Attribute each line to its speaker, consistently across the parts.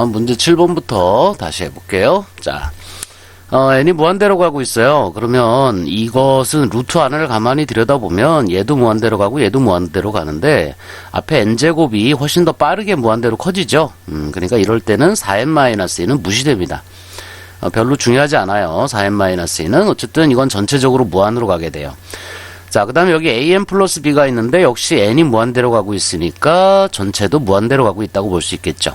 Speaker 1: 문제 7번부터 다시 해볼게요. 자, n이 무한대로 가고 있어요. 그러면 이것은 루트 안을 가만히 들여다보면 얘도 무한대로 가고 얘도 무한대로 가는데 앞에 n제곱이 훨씬 더 빠르게 무한대로 커지죠. 그러니까 이럴 때는 4n-2는 무시됩니다. 별로 중요하지 않아요. 4n-2는 어쨌든 이건 전체적으로 무한으로 가게 돼요. 자, 그 다음에 여기 an 플러스 b가 있는데 역시 n이 무한대로 가고 있으니까 전체도 무한대로 가고 있다고 볼 수 있겠죠.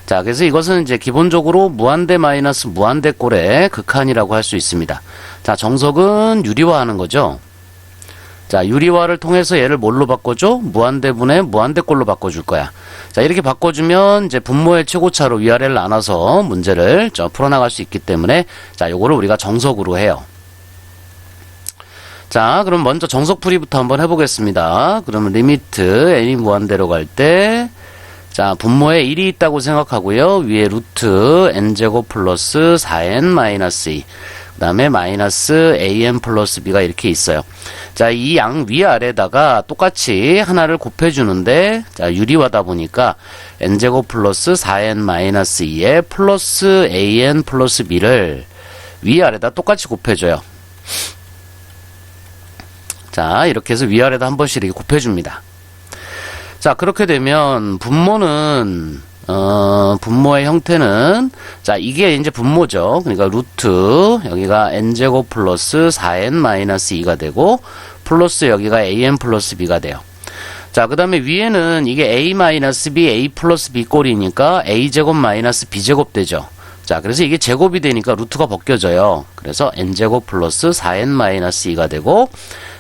Speaker 1: 자, 그래서 이것은 이제 기본적으로 무한대 마이너스 무한대 꼴의 극한이라고 할 수 있습니다. 자, 정석은 유리화하는 거죠. 자, 유리화를 통해서 얘를 뭘로 바꿔줘? 무한대분의 무한대꼴로 바꿔줄 거야. 자, 이렇게 바꿔주면 이제 분모의 최고차로 위아래를 나눠서 문제를 풀어나갈 수 있기 때문에 자, 요거를 우리가 정석으로 해요. 자, 그럼 먼저 정석풀이부터 한번 해보겠습니다. 그러면 리미트 n이 무한대로 갈 때 자, 분모에 1이 있다고 생각하고요. 위에 루트 n제곱 플러스 4n-2 그 다음에 마이너스 an 플러스 b가 이렇게 있어요. 자, 이 양 위아래다가 똑같이 하나를 곱해주는데 자, 유리화다 보니까 n제곱 플러스 4n-2에 플러스 an 플러스 b를 위아래다 똑같이 곱해줘요. 자, 이렇게 해서 위아래다 한 번씩 이렇게 곱해줍니다. 자, 그렇게 되면 분모는 분모의 형태는 자, 이게 이제 분모죠. 그러니까 루트 여기가 n제곱 플러스 4n-2가 되고 플러스 여기가 an 플러스 b가 돼요. 자, 그 다음에 위에는 이게 a 마이너스 b, a 플러스 b 꼴이니까 a제곱 마이너스 b제곱 되죠. 자, 그래서 이게 제곱이 되니까 루트가 벗겨져요. 그래서 n제곱 플러스 4n-2가 되고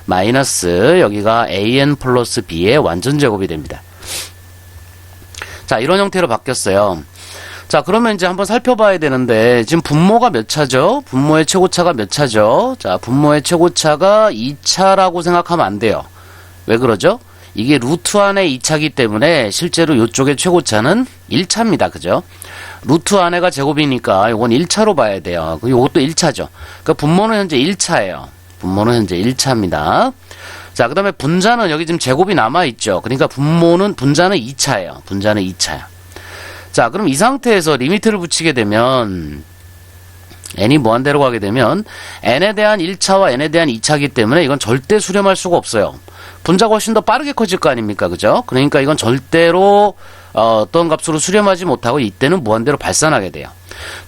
Speaker 1: 마이너스 여기가 an 플러스 b의 완전 제곱이 됩니다. 자, 이런 형태로 바뀌었어요. 자, 그러면 이제 한번 살펴봐야 되는데 지금 분모가 몇 차죠? 분모의 최고차가 몇 차죠? 자, 분모의 최고차가 2차라고 생각하면 안 돼요. 왜 그러죠? 이게 루트 안에 2차기 때문에 실제로 이쪽의 최고차는 1차입니다. 그죠? 루트 안에가 제곱이니까 이건 1차로 봐야 돼요. 그리고 이것도 1차죠. 그러니까 분모는 현재 1차예요. 분모는 현재 1차입니다. 자, 그 다음에 분자는 여기 지금 제곱이 남아있죠. 그러니까 분자는 2차예요. 분자는 2차야. 자, 그럼 이 상태에서 리미트를 붙이게 되면 n이 무한대로 가게 되면 n에 대한 1차와 n에 대한 2차이기 때문에 이건 절대 수렴할 수가 없어요. 분자가 훨씬 더 빠르게 커질 거 아닙니까? 그죠? 그러니까 이건 절대로 어떤 값으로 수렴하지 못하고 이때는 무한대로 발산하게 돼요.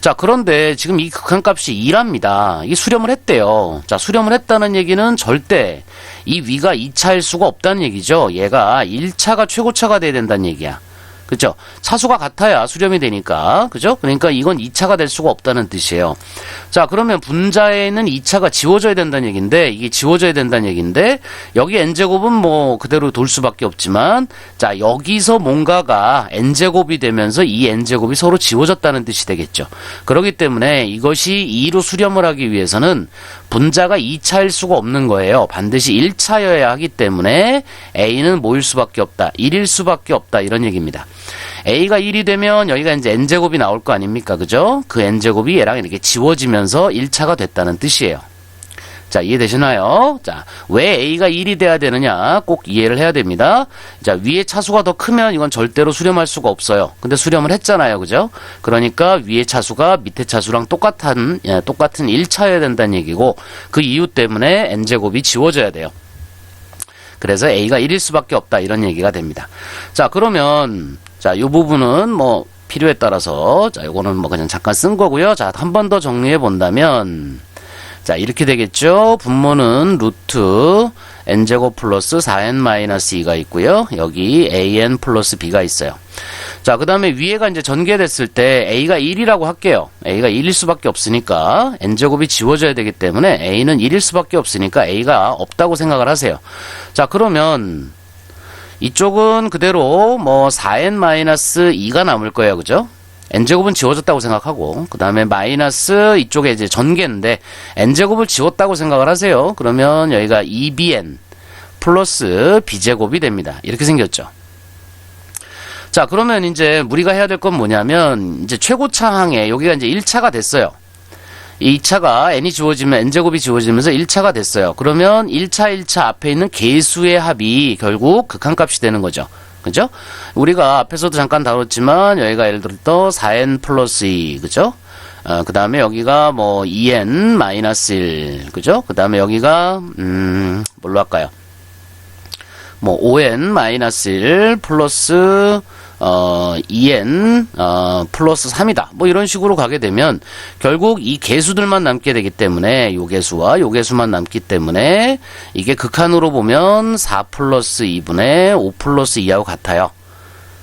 Speaker 1: 자, 그런데 지금 이 극한값이 2랍니다. 이게 수렴을 했대요. 자, 수렴을 했다는 얘기는 절대 이 위가 2차일 수가 없다는 얘기죠. 얘가 1차가 최고차가 돼야 된다는 얘기야. 그죠? 차수가 같아야 수렴이 되니까. 그죠? 그러니까 이건 2차가 될 수가 없다는 뜻이에요. 자, 그러면 분자에는 2차가 지워져야 된다는 얘기인데, 이게 지워져야 된다는 얘기인데, 여기 n제곱은 뭐 그대로 돌 수밖에 없지만, 자, 여기서 뭔가가 n제곱이 되면서 이 n제곱이 서로 지워졌다는 뜻이 되겠죠. 그렇기 때문에 이것이 2로 수렴을 하기 위해서는 분자가 2차일 수가 없는 거예요. 반드시 1차여야 하기 때문에 a는 뭐일 수밖에 없다. 1일 수밖에 없다. 이런 얘기입니다. a가 1이 되면 여기가 이제 n제곱이 나올 거 아닙니까? 그죠? 그 n제곱이 얘랑 이렇게 지워지면서 1차가 됐다는 뜻이에요. 자, 이해되시나요? 자, 왜 a가 1이 돼야 되느냐? 꼭 이해를 해야 됩니다. 자, 위에 차수가 더 크면 이건 절대로 수렴할 수가 없어요. 근데 수렴을 했잖아요. 그죠? 그러니까 위에 차수가 밑에 차수랑 똑같은 1차여야 된다는 얘기고 그 이유 때문에 n제곱이 지워져야 돼요. 그래서 a가 1일 수밖에 없다. 이런 얘기가 됩니다. 자, 그러면 자, 이 부분은 뭐 필요에 따라서 자, 요거는 뭐 그냥 잠깐 쓴 거고요. 자, 한 번 더 정리해 본다면 자, 이렇게 되겠죠. 분모는 루트 n제곱 플러스 4n-2가 있고요. 여기 an 플러스 b가 있어요. 자, 그 다음에 위에가 이제 전개됐을 때 a가 1이라고 할게요. a가 1일 수밖에 없으니까 n제곱이 지워져야 되기 때문에 a는 1일 수밖에 없으니까 a가 없다고 생각을 하세요. 자, 그러면 이쪽은 그대로 뭐 4n-2가 남을 거예요. 그죠? n제곱은 지워졌다고 생각하고 그 다음에 마이너스 이쪽에 이제 전개인데 n제곱을 지웠다고 생각을 하세요. 그러면 여기가 2bn 플러스 b제곱이 됩니다. 이렇게 생겼죠. 자, 그러면 이제 우리가 해야 될 건 뭐냐면 이제 최고차 항에 여기가 이제 1차가 됐어요. 이 2차가 n이 지워지면 n제곱이 지워지면서 1차가 됐어요. 그러면 1차 앞에 있는 개수의 합이 결국 극한값이 되는 거죠. 그죠? 우리가 앞에서도 잠깐 다뤘지만 여기가 예를 들어 4n 플러스 2, 그죠? 그 다음에 여기가 뭐 2n 마이너스 1, 그죠? 그 다음에 여기가 뭘로 할까요? 뭐 5n 마이너스 1 플러스 2n 플러스 3이다. 뭐 이런 식으로 가게 되면 결국 이 개수들만 남게 되기 때문에 요 개수와 요 개수만 남기 때문에 이게 극한으로 보면 4 플러스 2분의 5 플러스 2하고 같아요.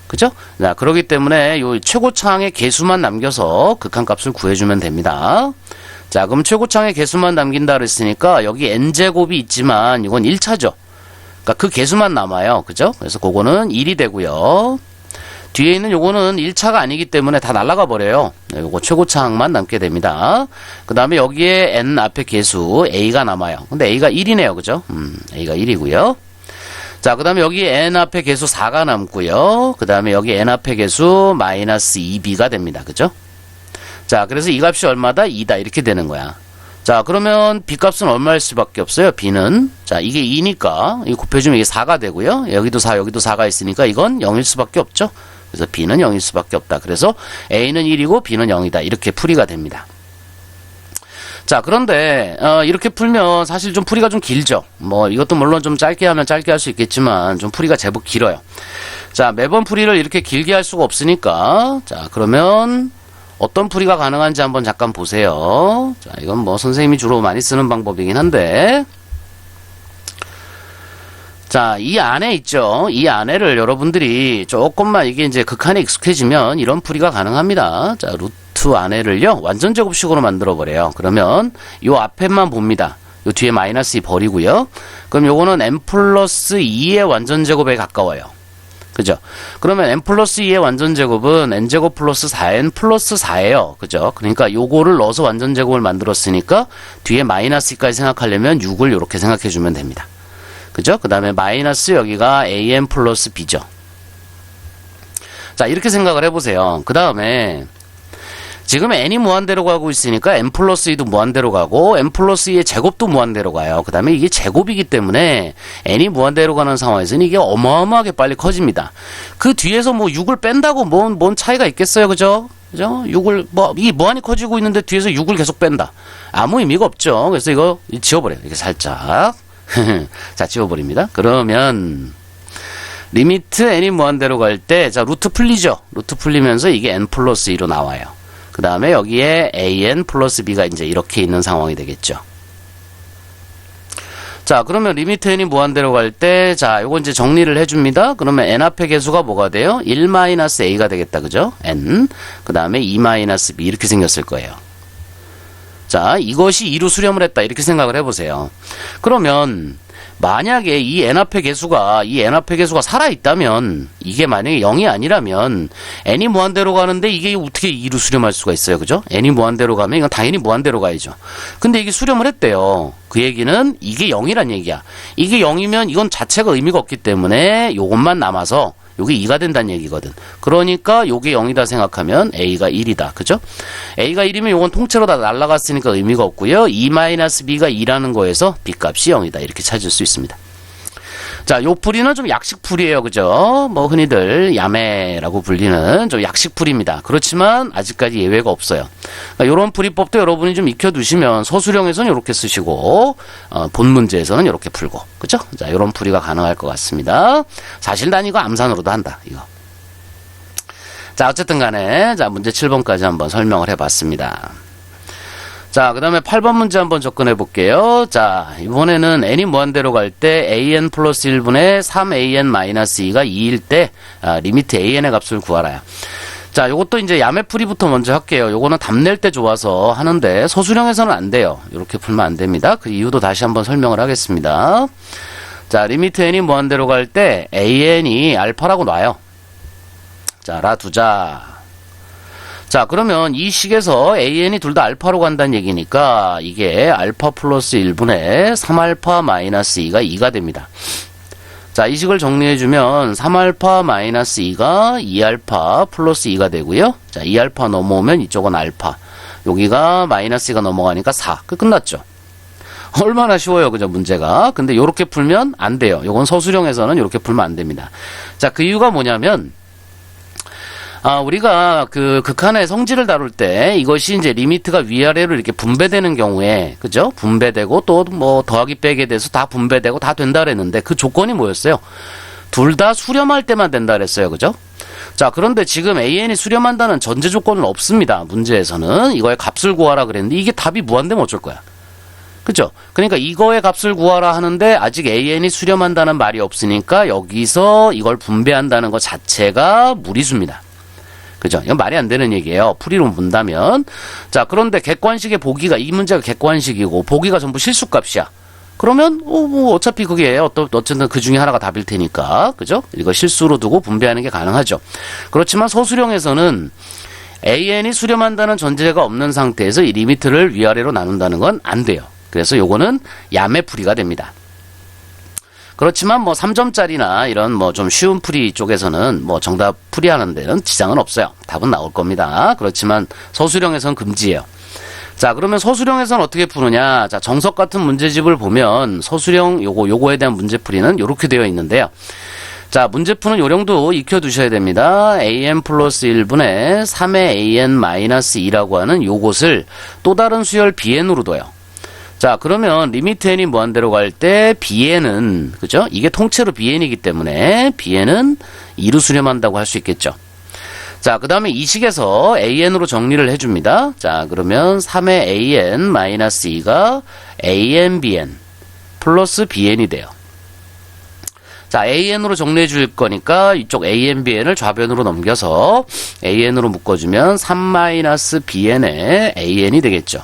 Speaker 1: 그죠? 자, 그렇기 때문에 요 최고창의 개수만 남겨서 극한값을 구해주면 됩니다. 자, 그럼 최고창의 개수만 남긴다 그랬으니까 여기 n제곱이 있지만 이건 1차죠. 그러니까 그 개수만 남아요. 그죠? 그래서 그거는 1이 되고요. 뒤에 있는 요거는 1차가 아니기 때문에 다 날아가 버려요. 요거 최고차항만 남게 됩니다. 그 다음에 여기에 n 앞에 개수 a가 남아요. 근데 a가 1이네요. 그죠? a가 1이고요. 자, 그 다음에 여기 n 앞에 개수 4가 남고요. 그 다음에 여기 n 앞에 개수 마이너스 2b가 됩니다. 그죠? 자, 그래서 이 값이 얼마다? 2다. 이렇게 되는 거야. 자, 그러면 b 값은 얼마일 수밖에 없어요? b는. 자, 이게 2니까 이 곱해주면 이게 4가 되고요. 여기도 4, 여기도 4가 있으니까 이건 0일 수밖에 없죠. 그래서 b는 0일 수밖에 없다. 그래서 a는 1이고 b는 0이다. 이렇게 풀이가 됩니다. 자, 그런데 이렇게 풀면 사실 좀 풀이가 좀 길죠. 뭐 이것도 물론 좀 짧게 하면 짧게 할 수 있겠지만 좀 풀이가 제법 길어요. 자, 매번 풀이를 이렇게 길게 할 수가 없으니까 자, 그러면 어떤 풀이가 가능한지 한번 잠깐 보세요. 자, 이건 뭐 선생님이 주로 많이 쓰는 방법이긴 한데 자, 이 안에 있죠. 이 안에를 여러분들이 조금만 이게 이제 극한에 익숙해지면 이런 풀이가 가능합니다. 자, 루트 안에를요, 완전 제곱식으로 만들어 버려요. 그러면 요 앞에만 봅니다. 요 뒤에 마이너스 2 버리고요. 그럼 요거는 n 플러스 2의 완전 제곱에 가까워요. 그죠? 그러면 n 플러스 2의 완전 제곱은 n제곱 플러스 4n 플러스 4예요. 그죠? 그러니까 요거를 넣어서 완전 제곱을 만들었으니까 뒤에 마이너스 2까지 생각하려면 6을 이렇게 생각해 주면 됩니다. 그죠? 그 다음에 마이너스 여기가 an 플러스 b죠. 자, 이렇게 생각을 해보세요. 그 다음에 지금 n이 무한대로 가고 있으니까 n 플러스 2도 무한대로 가고 n 플러스 2의 제곱도 무한대로 가요. 그 다음에 이게 제곱이기 때문에 n이 무한대로 가는 상황에서는 이게 어마어마하게 빨리 커집니다. 그 뒤에서 뭐 6을 뺀다고 뭔 차이가 있겠어요. 그죠? 그죠? 6을 이 무한히 커지고 있는데 뒤에서 6을 계속 뺀다. 아무 의미가 없죠. 그래서 이거 지워버려요. 이렇게 살짝. 자, 지워버립니다. 그러면 리미트 n이 무한대로 갈 때 자, 루트 풀리죠. 루트 풀리면서 이게 n 플러스 2로 나와요. 그 다음에 여기에 an 플러스 b가 이제 이렇게 있는 상황이 되겠죠. 자, 그러면 리미트 n이 무한대로 갈 때 자, 요거 이제 정리를 해줍니다. 그러면 n 앞의 개수가 뭐가 돼요? 1-a가 되겠다. 그죠? n. 그 다음에 2-b 이렇게 생겼을 거예요. 자, 이것이 2로 수렴을 했다. 이렇게 생각을 해보세요. 그러면 만약에 이 n 앞의 개수가 살아있다면 이게 만약에 0이 아니라면 n이 무한대로 가는데 이게 어떻게 2로 수렴할 수가 있어요. 그죠? n이 무한대로 가면 이건 당연히 무한대로 가야죠. 근데 이게 수렴을 했대요. 그 얘기는 이게 0이란 얘기야. 이게 0이면 이건 자체가 의미가 없기 때문에 요것만 남아서 요게 2가 된다는 얘기거든. 그러니까 요게 0이다 생각하면 a가 1이다. 그죠? a가 1이면 요건 통째로 다 날라갔으니까 의미가 없고요. 2-b가 2라는 거에서 b값이 0이다. 이렇게 찾을 수 있습니다. 자, 요 풀이는 좀 약식풀이에요. 그죠? 뭐 흔히들 야매라고 불리는 좀 약식풀이입니다. 그렇지만 아직까지 예외가 없어요. 그러니까 요런 풀이법도 여러분이 좀 익혀두시면 서술형에서는 이렇게 쓰시고 본 문제에서는 이렇게 풀고, 그죠? 자, 요런 풀이가 가능할 것 같습니다. 사실 난 이거 암산으로도 한다. 이거. 자, 어쨌든 간에 자, 문제 7번까지 한번 설명을 해봤습니다. 자, 그 다음에 8번 문제 한번 접근해 볼게요. 자, 이번에는 n이 무한대로 갈 때 an 플러스 1분의 3an-2가 2일 때 리미트 an의 값을 구하라요. 자, 요것도 이제 야매풀이부터 먼저 할게요. 요거는 답 낼 때 좋아서 하는데 서술형에서는 안 돼요. 이렇게 풀면 안 됩니다. 그 이유도 다시 한번 설명을 하겠습니다. 자, 리미트 n이 무한대로 갈 때 an이 알파라고 놔요. 자, 놔두자. 자, 그러면 이 식에서 an이 둘 다 알파로 간다는 얘기니까 이게 알파 플러스 1분의 3알파 마이너스 2가 2가 됩니다. 자, 이 식을 정리해주면 3알파 마이너스 2가 2알파 플러스 2가 되고요. 자, 2알파 넘어오면 이쪽은 알파. 여기가 마이너스 2가 넘어가니까 4. 끝났죠. 얼마나 쉬워요. 그죠? 문제가. 근데 요렇게 풀면 안 돼요. 요건 서술형에서는 요렇게 풀면 안 됩니다. 자, 그 이유가 뭐냐면, 우리가 그 극한의 성질을 다룰 때 이것이 이제 리미트가 위아래로 이렇게 분배되는 경우에, 그죠? 분배되고 또 뭐 더하기 빼기에 대해서 다 분배되고 다 된다 그랬는데 그 조건이 뭐였어요? 둘 다 수렴할 때만 된다 그랬어요. 그죠? 자, 그런데 지금 AN이 수렴한다는 전제 조건은 없습니다. 문제에서는 이거의 값을 구하라 그랬는데 이게 답이 무한되면 어쩔 거야? 그죠? 그러니까 이거의 값을 구하라 하는데 아직 AN이 수렴한다는 말이 없으니까 여기서 이걸 분배한다는 것 자체가 무리수입니다. 그죠? 이건 말이 안 되는 얘기예요. 풀이로 본다면. 자, 그런데 객관식의 보기가, 이 문제가 객관식이고 보기가 전부 실수값이야. 그러면 뭐 어차피 그게 어쨌든 그 중에 하나가 답일 테니까. 그죠? 이거 실수로 두고 분배하는 게 가능하죠. 그렇지만 서술형에서는 AN이 수렴한다는 전제가 없는 상태에서 이 리미트를 위아래로 나눈다는 건 안 돼요. 그래서 요거는 야매 풀이가 됩니다. 그렇지만 뭐 3점짜리나 이런 뭐 좀 쉬운 풀이 쪽에서는 뭐 정답 풀이하는 데는 지장은 없어요. 답은 나올 겁니다. 그렇지만 서술형에서는 금지예요. 자, 그러면 서술형에서는 어떻게 푸느냐? 자, 정석 같은 문제집을 보면 서술형 요거에 대한 문제풀이는 요렇게 되어 있는데요. 자, 문제푸는 요령도 익혀두셔야 됩니다. an 플러스 1분의 3의 an 마이너스 2라고 하는 요것을 또 다른 수열 bn으로 둬요. 자, 그러면 리미트 n이 무한대로 갈 때 bn은, 그죠? 이게 통째로 bn이기 때문에 bn은 2로 수렴한다고 할 수 있겠죠. 자, 그 다음에 이 식에서 an으로 정리를 해줍니다. 자, 그러면 3의 an 마이너스 2가 an bn 플러스 bn이 돼요. 자, an으로 정리해 줄 거니까 이쪽 an bn을 좌변으로 넘겨서 an으로 묶어주면 3 마이너스 bn의 an이 되겠죠.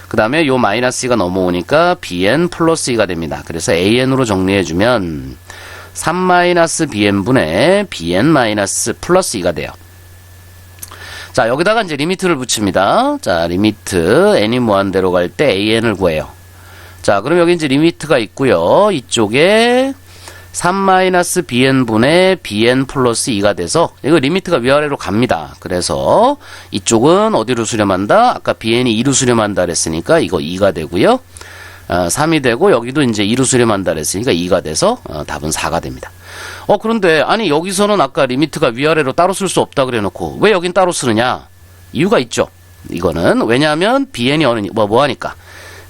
Speaker 1: 그 다음에 요 마이너스 2가 넘어오니까 bn 플러스 2가 됩니다. 그래서 an으로 정리해주면 3 마이너스 bn분의 bn 마이너스 플러스 2가 돼요. 자, 여기다가 이제 리미트를 붙입니다. 자, 리미트 n이 무한대로 갈 때 an을 구해요. 자, 그럼 여기 이제 리미트가 있고요. 이쪽에 3 마이너스 bn분의 bn 플러스 2가 돼서 이거 리미트가 위아래로 갑니다. 그래서 이쪽은 어디로 수렴한다? 아까 bn이 2로 수렴한다 그랬으니까 이거 2가 되고요. 3이 되고 여기도 이제 2로 수렴한다 그랬으니까 2가 돼서 답은 4가 됩니다. 그런데 아니 여기서는 아까 리미트가 위아래로 따로 쓸 수 없다 그래 놓고 왜 여긴 따로 쓰느냐? 이유가 있죠. 이거는 왜냐하면 bn이 뭐 하니까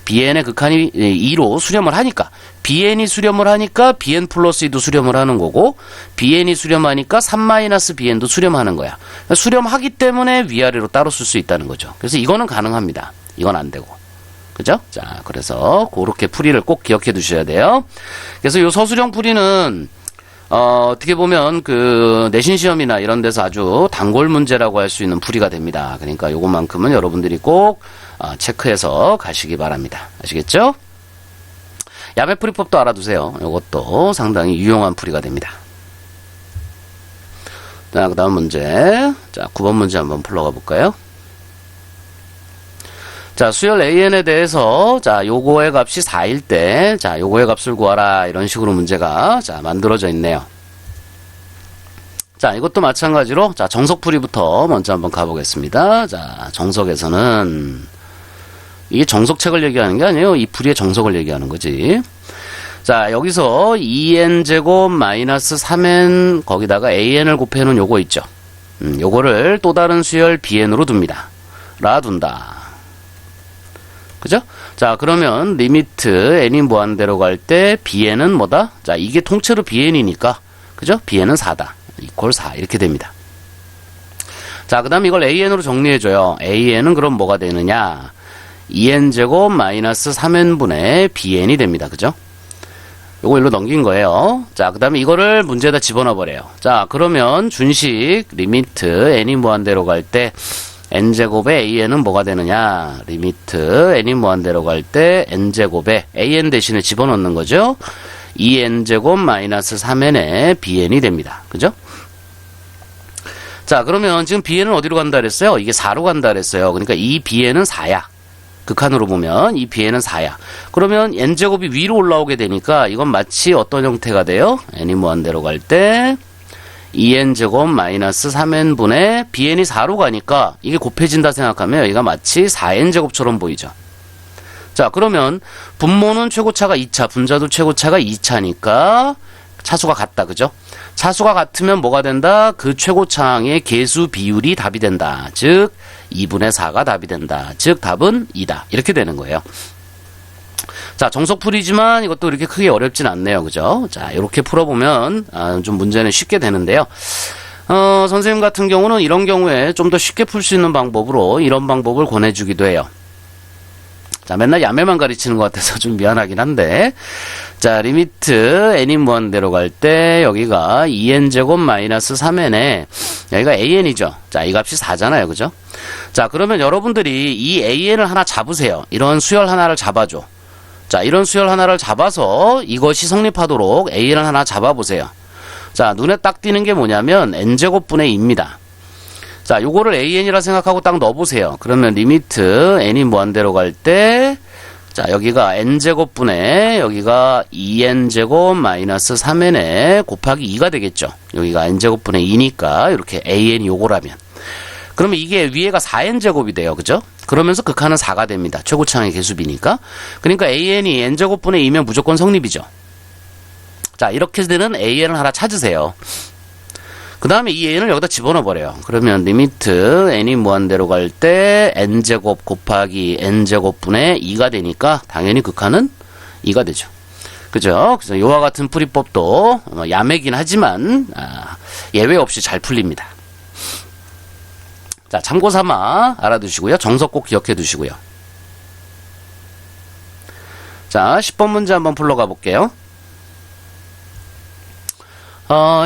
Speaker 1: bn의 극한이 2로 수렴을 하니까 bn이 수렴을 하니까 bn 플러스 2도 수렴을 하는 거고 bn이 수렴하니까 3 마이너스 bn도 수렴하는 거야. 수렴하기 때문에 위아래로 따로 쓸 수 있다는 거죠. 그래서 이거는 가능합니다. 이건 안 되고. 그죠? 자, 그래서 그렇게 풀이를 꼭 기억해 두셔야 돼요. 그래서 요 서술형 풀이는 어떻게 보면 그 내신 시험이나 이런 데서 아주 단골 문제라고 할 수 있는 풀이가 됩니다. 그러니까 요것만큼은 여러분들이 꼭 체크해서 가시기 바랍니다. 아시겠죠? 야매 풀이법도 알아두세요. 요것도 상당히 유용한 풀이가 됩니다. 자, 그 다음 문제. 자, 9번 문제 한번 풀러가 볼까요? 자, 수열 AN에 대해서, 자, 요거의 값이 4일 때, 자, 요거의 값을 구하라. 이런 식으로 문제가, 자, 만들어져 있네요. 자, 이것도 마찬가지로, 자, 정석풀이부터 먼저 한번 가보겠습니다. 자, 정석에서는, 이게 정석책을 얘기하는 게 아니에요. 이 풀이의 정석을 얘기하는 거지. 자, 여기서 2n제곱 마이너스 3n, 거기다가 an을 곱해놓은 요거 있죠. 요거를 또 다른 수열 bn으로 둡니다. 둔다. 그죠? 자, 그러면 리미트 n이 무한대로 갈 때 bn은 뭐다? 자, 이게 통째로 bn이니까 그죠? bn은 4다. 이퀄 4 이렇게 됩니다. 자, 그 다음 이걸 an으로 정리해줘요. an은 그럼 뭐가 되느냐? 2n제곱 마이너스 3n분의 bn이 됩니다. 그죠? 요거 일로 넘긴 거예요. 자, 그 다음에 이거를 문제에다 집어넣어 버려요. 자, 그러면 준식 리미트 n이 무한대로 갈 때 n제곱의 an은 뭐가 되느냐? 리미트 n이 무한대로 갈 때 n제곱에 an 대신에 집어넣는 거죠. 2n제곱 마이너스 3n의 bn이 됩니다. 그죠? 자, 그러면 지금 bn은 어디로 간다 그랬어요? 이게 4로 간다 그랬어요. 그러니까 이 bn은 4야. 극한으로 보면 이 bn은 4야. 그러면 n제곱이 위로 올라오게 되니까 이건 마치 어떤 형태가 돼요? n이 무한대로 갈 때 2n제곱 마이너스 3n분의 bn이 4로 가니까 이게 곱해진다 생각하면 여기가 마치 4n제곱처럼 보이죠. 자, 그러면 분모는 최고차가 2차, 분자도 최고차가 2차니까 차수가 같다. 그죠? 차수가 같으면 뭐가 된다? 그 최고차항의 개수 비율이 답이 된다. 즉 2분의 4가 답이 된다. 즉 답은 2다. 이렇게 되는 거예요. 자, 정석풀이지만 이것도 이렇게 크게 어렵진 않네요. 그죠? 자, 이렇게 풀어보면 좀 문제는 쉽게 되는데요. 선생님 같은 경우는 이런 경우에 좀 더 쉽게 풀 수 있는 방법으로 이런 방법을 권해주기도 해요. 자, 맨날 야매만 가르치는 것 같아서 좀 미안하긴 한데, 자, 리미트 n이 무한대로 갈 때 여기가 2n제곱 마이너스 3n에 여기가 an이죠. 자, 이 값이 4잖아요. 그죠? 자, 그러면 여러분들이 이 an을 하나 잡으세요. 이런 수열 하나를 잡아줘. 자, 이런 수열 하나를 잡아서 이것이 성립하도록 an을 하나 잡아보세요. 자, 눈에 딱 띄는 게 뭐냐면 n제곱분의 2입니다. 자, 요거를 an이라 생각하고 딱 넣어보세요. 그러면 리미트 n이 무한대로 갈 때, 자, 여기가 n제곱분의 여기가 2n제곱 마이너스 3n에 곱하기 2가 되겠죠. 여기가 n제곱분의 2니까 이렇게 an이 요거라면. 그러면 이게 위에가 4n제곱이 돼요. 그죠? 그러면서 극한은 4가 됩니다. 최고차항의 개수비니까. 그러니까 an이 n제곱분의 2면 무조건 성립이죠. 자, 이렇게 되는 an을 하나 찾으세요. 그 다음에 이 an을 여기다 집어넣어 버려요. 그러면 리미트 n이 무한대로 갈 때 n제곱 곱하기 n제곱분의 2가 되니까 당연히 극한은 2가 되죠. 그죠? 그래서 이와 같은 풀이법도 야매긴 하지만 예외 없이 잘 풀립니다. 자, 참고삼아 알아두시고요. 정석 꼭 기억해 두시고요. 자, 10번 문제 한번 풀러 가볼게요.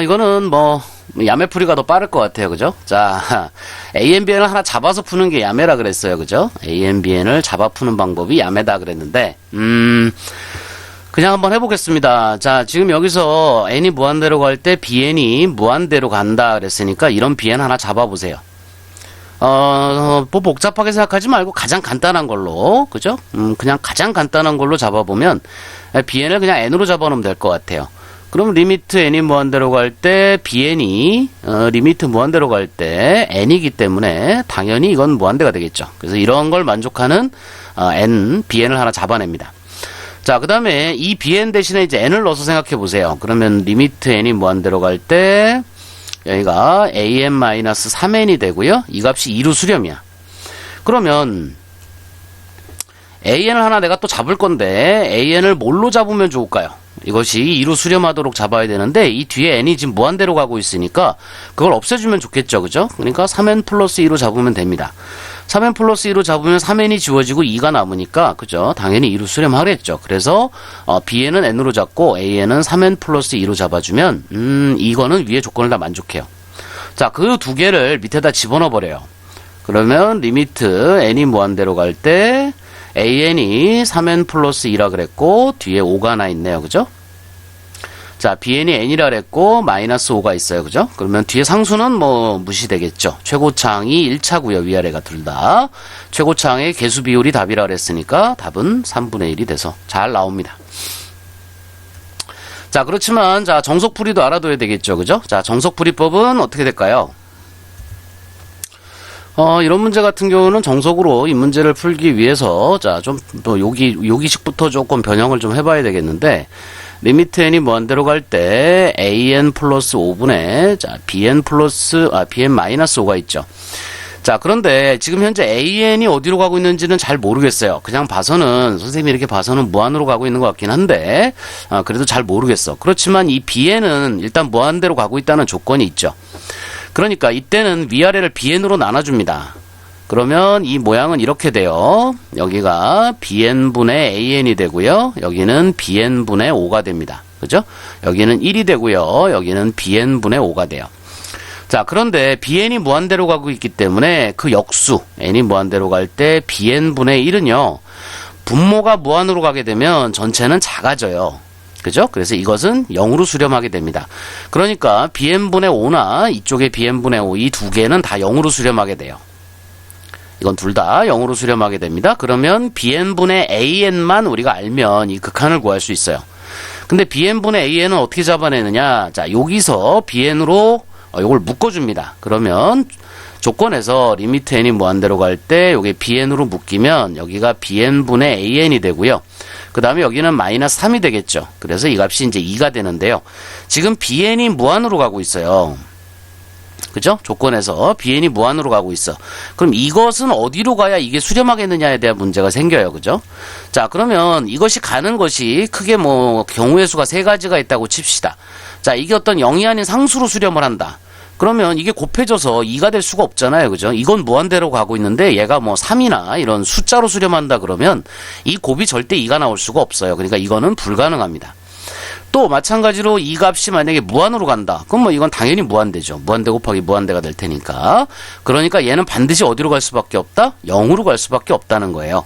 Speaker 1: 이거는 뭐 야매풀이가 더 빠를 것 같아요. 그죠? 자, ANBN을 하나 잡아서 푸는 게 야매라 그랬어요. 그죠? ANBN을 잡아 푸는 방법이 야매다 그랬는데 그냥 한번 해보겠습니다. 자, 지금 여기서 n이 무한대로 갈 때 bn이 무한대로 간다 그랬으니까 이런 bn 하나 잡아보세요. 뭐 복잡하게 생각하지 말고 가장 간단한 걸로, 그죠? 그냥 가장 간단한 걸로 잡아보면 bn을 그냥 n으로 잡아놓으면 될 것 같아요. 그럼 리미트 n이 무한대로 갈 때 bn이 리미트 무한대로 갈 때 n이기 때문에 당연히 이건 무한대가 되겠죠. 그래서 이런 걸 만족하는 bn을 하나 잡아냅니다. 자, 그 다음에 이 bn 대신에 이제 n을 넣어서 생각해 보세요. 그러면 리미트 n이 무한대로 갈 때 여기가 an-3n이 되고요. 이 값이 2로 수렴이야. 그러면 an을 하나 내가 또 잡을 건데 an을 뭘로 잡으면 좋을까요? 이것이 2로 수렴하도록 잡아야 되는데 이 뒤에 n이 지금 무한대로 가고 있으니까 그걸 없애주면 좋겠죠. 그죠? 그러니까 3n 플러스 2로 잡으면 됩니다. 3n 플러스 2로 잡으면 3n이 지워지고 2가 남으니까, 그죠? 당연히 2로 수렴하겠죠. 그래서 bn은 n으로 잡고 an은 3n 플러스 2로 잡아주면 이거는 위에 조건을 다 만족해요. 자, 그 두 개를 밑에다 집어넣어 버려요. 그러면 리미트 n이 무한대로 갈 때 an이 3n 플러스 2라 그랬고 뒤에 5가 하나 있네요. 그죠? 자, bn이 n이라 그랬고 마이너스 5가 있어요. 그죠? 그러면 뒤에 상수는 뭐 무시되겠죠. 최고차항이 1차고요. 위아래가 둘 다. 최고차항의 개수 비율이 답이라 그랬으니까 답은 3분의 1이 돼서 잘 나옵니다. 자, 그렇지만 자, 정석풀이도 알아둬야 되겠죠. 그죠? 자, 정석풀이법은 어떻게 될까요? 이런 문제 같은 경우는 정석으로 이 문제를 풀기 위해서 자, 좀 또 요기식부터 조금 변형을 좀 해봐야 되겠는데 리미트 n이 무한대로 갈 때 an 플러스 5분의 자, bn 마이너스 5가 있죠. 자, 그런데 지금 현재 an이 어디로 가고 있는지는 잘 모르겠어요. 그냥 봐서는 선생님이 이렇게 봐서는 무한으로 가고 있는 것 같긴 한데 그래도 잘 모르겠어. 그렇지만 이 bn은 일단 무한대로 가고 있다는 조건이 있죠. 그러니까 이때는 위아래를 bn으로 나눠줍니다. 그러면 이 모양은 이렇게 돼요. 여기가 bn분의 an이 되고요. 여기는 bn분의 5가 됩니다. 그죠? 여기는 1이 되고요. 여기는 bn분의 5가 돼요. 자, 그런데 bn이 무한대로 가고 있기 때문에 그 역수 n이 무한대로 갈 때 bn분의 1은요. 분모가 무한으로 가게 되면 전체는 작아져요. 그죠? 그래서 이것은 0으로 수렴하게 됩니다. 그러니까 bn분의 5나 이쪽에 bn분의 5 이 두 개는 다 0으로 수렴하게 돼요. 이건 둘 다 0으로 수렴하게 됩니다. 그러면 bn분의 an만 우리가 알면 이 극한을 구할 수 있어요. 근데 bn분의 an은 어떻게 잡아내느냐? 자, 여기서 bn으로 이걸 묶어줍니다. 그러면 조건에서 리미트 n이 무한대로 갈 때 요게 bn으로 묶이면 여기가 bn분의 an이 되고요. 그 다음에 여기는 마이너스 3이 되겠죠. 그래서 이 값이 이제 2가 되는데요. 지금 bn이 무한으로 가고 있어요. 그죠? 조건에서 bn이 무한으로 가고 있어. 그럼 이것은 어디로 가야 이게 수렴하겠느냐에 대한 문제가 생겨요. 그죠? 자, 그러면 이것이 가는 것이 크게 뭐 경우의 수가 3가지가 있다고 칩시다. 자, 이게 어떤 0이 아닌 상수로 수렴을 한다. 그러면 이게 곱해져서 2가 될 수가 없잖아요. 그죠? 이건 무한대로 가고 있는데 얘가 뭐 3이나 이런 숫자로 수렴한다 그러면 이 곱이 절대 2가 나올 수가 없어요. 그러니까 이거는 불가능합니다. 또 마찬가지로 이 값이 만약에 무한으로 간다. 그럼 뭐 이건 당연히 무한대죠. 무한대 곱하기 무한대가 될 테니까. 그러니까 얘는 반드시 어디로 갈 수밖에 없다? 0으로 갈 수밖에 없다는 거예요.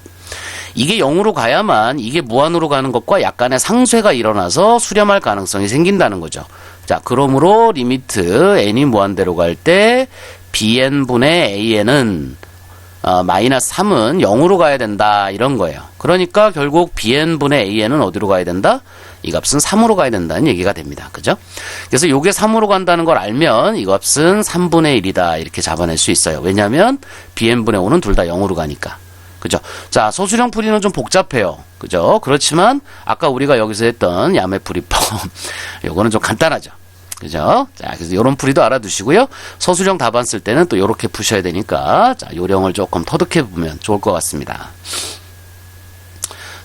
Speaker 1: 이게 0으로 가야만 이게 무한으로 가는 것과 약간의 상쇄가 일어나서 수렴할 가능성이 생긴다는 거죠. 자, 그러므로 리미트 n이 무한대로 갈 때 bn분의 an은 마이너스 3은 0으로 가야 된다 이런 거예요. 그러니까 결국 bn분의 an은 어디로 가야 된다? 이 값은 3으로 가야 된다는 얘기가 됩니다. 그죠? 그래서 요게 3으로 간다는 걸 알면 이 값은 3분의 1이다 이렇게 잡아낼 수 있어요. 왜냐하면 bn분의 5는 둘 다 0으로 가니까. 그죠? 자, 소수령 풀이는 좀 복잡해요. 그죠? 그렇지만 아까 우리가 여기서 했던 야매풀이법 요거는 좀 간단하죠. 그죠? 자, 그래서 요런 풀이도 알아두시고요. 서술형 답안 쓸 때는 또 요렇게 푸셔야 되니까 자, 요령을 조금 터득해 보면 좋을 것 같습니다.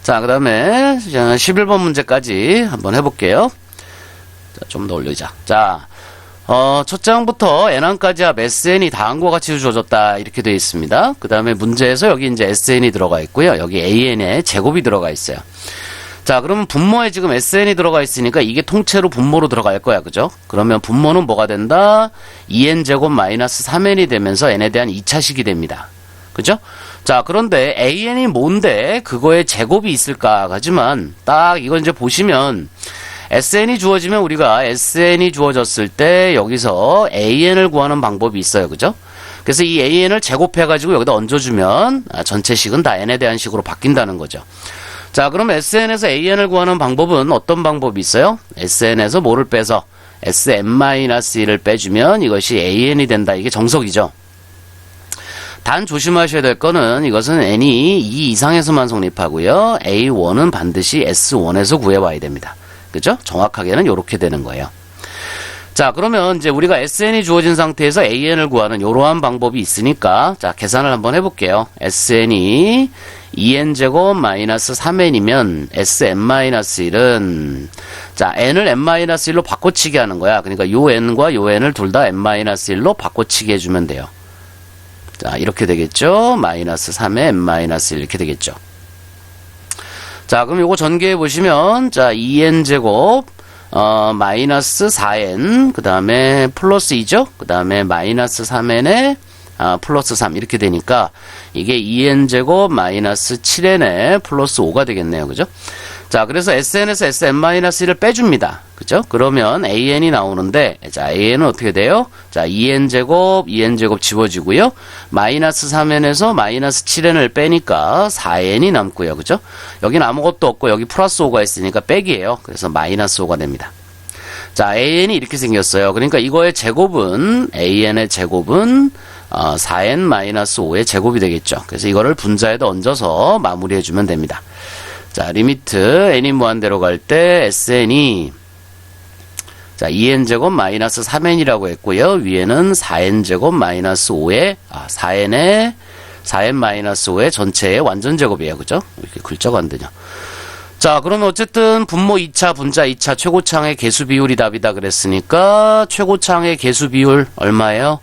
Speaker 1: 자, 그 다음에 11번 문제까지 한번 해볼게요. 자, 좀 더 올리자. 자, 첫 장부터 n항까지 합 sn이 다음과 같이 주어졌다 이렇게 되어 있습니다. 그 다음에 문제에서 여기 이제 sn이 들어가 있고요. 여기 an의 제곱이 들어가 있어요. 자, 그러면 분모에 지금 sn이 들어가 있으니까 이게 통째로 분모로 들어갈 거야. 그죠? 그러면 분모는 뭐가 된다? 2n제곱 마이너스 3n이 되면서 n에 대한 2차식이 됩니다. 그죠? 자, 그런데 an이 뭔데 그거에 제곱이 있을까? 하지만 딱 이걸 이제 보시면 sn이 주어지면 우리가 sn이 주어졌을 때 여기서 an을 구하는 방법이 있어요. 그죠? 그래서 이 an을 제곱해가지고 여기다 얹어주면 전체식은 다 n에 대한 식으로 바뀐다는 거죠. 자, 그럼 sn에서 an을 구하는 방법은 어떤 방법이 있어요? sn에서 뭐를 빼서 sn-1을 빼주면 이것이 an이 된다. 이게 정석이죠. 단 조심하셔야 될 거는 이것은 n이 2 이상에서만 성립하고요. a1은 반드시 s1에서 구해와야 됩니다. 그죠? 정확하게는 이렇게 되는 거예요. 자, 그러면 이제 우리가 sn이 주어진 상태에서 an을 구하는 이러한 방법이 있으니까 자, 계산을 한번 해볼게요. sn이 2n제곱 마이너스 3n이면 sn-1은 자, n을 n-1로 바꿔치기 하는 거야. 그러니까 요 n과 요 n을 둘 다 n-1로 바꿔치기 해주면 돼요. 자, 이렇게 되겠죠. 마이너스 3에 n-1 이렇게 되겠죠. 자, 그럼 요거 전개해 보시면 자, 2n제곱 마이너스 4n 그 다음에 플러스 2죠. 그 다음에 마이너스 3n에 플러스 3 이렇게 되니까 이게 2n제곱 마이너스 7n에 플러스 5가 되겠네요. 그죠? 자, 그래서 sn에서 sn-1을 빼줍니다. 그죠? 그러면 an이 나오는데 자, an은 어떻게 돼요? 자, 2n제곱 지워지고요. 마이너스 3n에서 마이너스 7n을 빼니까 4n이 남고요. 그죠? 여기는 아무것도 없고 여기 플러스 5가 있으니까 빼기예요. 그래서 마이너스 5가 됩니다. 자, an이 이렇게 생겼어요. 그러니까 이거의 제곱은 an의 제곱은 4n-5의 제곱이 되겠죠. 그래서 이거를 분자에다 얹어서 마무리해주면 됩니다. 자, 리미트 n이 무한대로 갈 때 sn이 자, 2n제곱 마이너스 3n이라고 했고요. 위에는 4n제곱 마이너스 5의 4n-5의 전체의 완전 제곱이에요. 그죠? 이렇게 글자가 안 되냐. 자, 그러면 어쨌든 분모 2차, 분자 2차 최고창의 개수 비율이 답이다 그랬으니까 최고창의 개수 비율 얼마예요?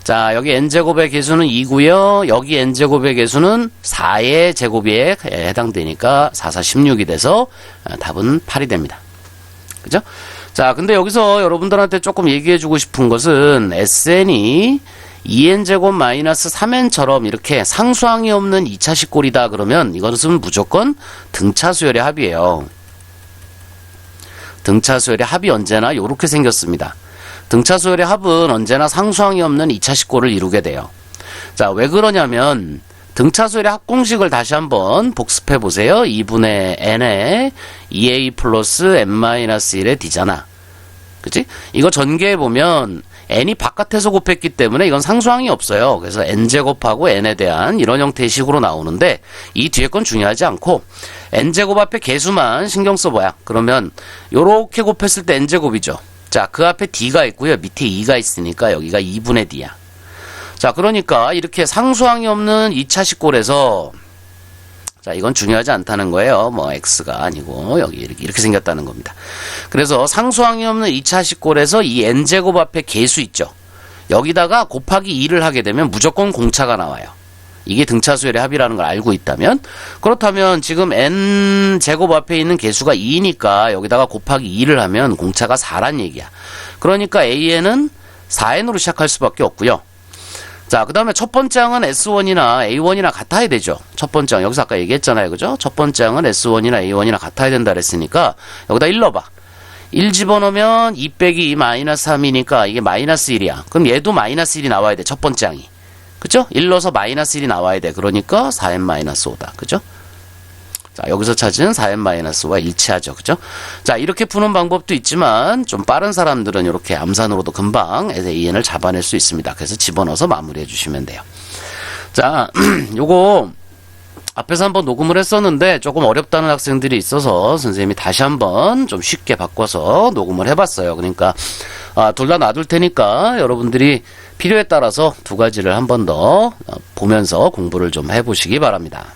Speaker 1: 자, 여기 n제곱의 개수는 2고요. 여기 n제곱의 개수는 4의 제곱에 해당되니까 4, 4, 16이 돼서 답은 8이 됩니다. 그죠? 자, 근데 여기서 여러분들한테 조금 얘기해주고 싶은 것은 sn이 2n제곱 마이너스 3n처럼 이렇게 상수항이 없는 2차식 꼴이다 그러면 이것은 무조건 등차수열의 합이에요. 등차수열의 합이 언제나 이렇게 생겼습니다. 등차수열의 합은 언제나 상수항이 없는 2차식 꼴을 이루게 돼요. 자, 왜 그러냐면 등차수열의 합공식을 다시 한번 복습해 보세요. 2분의 n에 2a 플러스 n-1의 d잖아. 그치? 이거 전개해 보면 n이 바깥에서 곱했기 때문에 이건 상수항이 없어요. 그래서 n제곱하고 n에 대한 이런 형태의 식으로 나오는데 이 뒤에 건 중요하지 않고 n제곱 앞에 개수만 신경 써봐야. 그러면 요렇게 곱했을 때 n제곱이죠. 자, 그 앞에 d가 있고요. 밑에 2가 있으니까 여기가 2분의 d야. 자, 그러니까 이렇게 상수항이 없는 2차 식골에서 자, 이건 중요하지 않다는 거예요. 뭐 x가 아니고 여기 이렇게 생겼다는 겁니다. 그래서 상수항이 없는 2차 식골에서 이 n제곱 앞에 개수 있죠. 여기다가 곱하기 2를 하게 되면 무조건 공차가 나와요. 이게 등차수열의 합이라는 걸 알고 있다면, 그렇다면 지금 n제곱 앞에 있는 개수가 2니까 여기다가 곱하기 2를 하면 공차가 4란 얘기야. 그러니까 an은 4n으로 시작할 수밖에 없고요. 자, 그 다음에 첫 번째 항은 S1이나 A1이나 같아야 되죠. 첫 번째 항. 여기서 아까 얘기했잖아요. 그죠? 첫 번째 항은 S1이나 A1이나 같아야 된다 그랬으니까 여기다 1 넣어봐. 1 집어넣으면 2 빼기 2 마이너스 3이니까 이게 마이너스 1이야. 그럼 얘도 마이너스 1이 나와야 돼. 첫 번째 항이. 그죠? 1 넣어서 마이너스 1이 나와야 돼. 그러니까 4n 마이너스 5다. 그죠? 자, 여기서 찾은 4n-5와 일치하죠. 그죠? 자, 이렇게 푸는 방법도 있지만 좀 빠른 사람들은 이렇게 암산으로도 금방 an을 잡아낼 수 있습니다. 그래서 집어넣어서 마무리해 주시면 돼요. 자, 요거 앞에서 한번 녹음을 했었는데 조금 어렵다는 학생들이 있어서 선생님이 다시 한번 좀 쉽게 바꿔서 녹음을 해봤어요. 그러니까 둘 다 놔둘 테니까 여러분들이 필요에 따라서 두 가지를 한 번 더 보면서 공부를 좀 해보시기 바랍니다.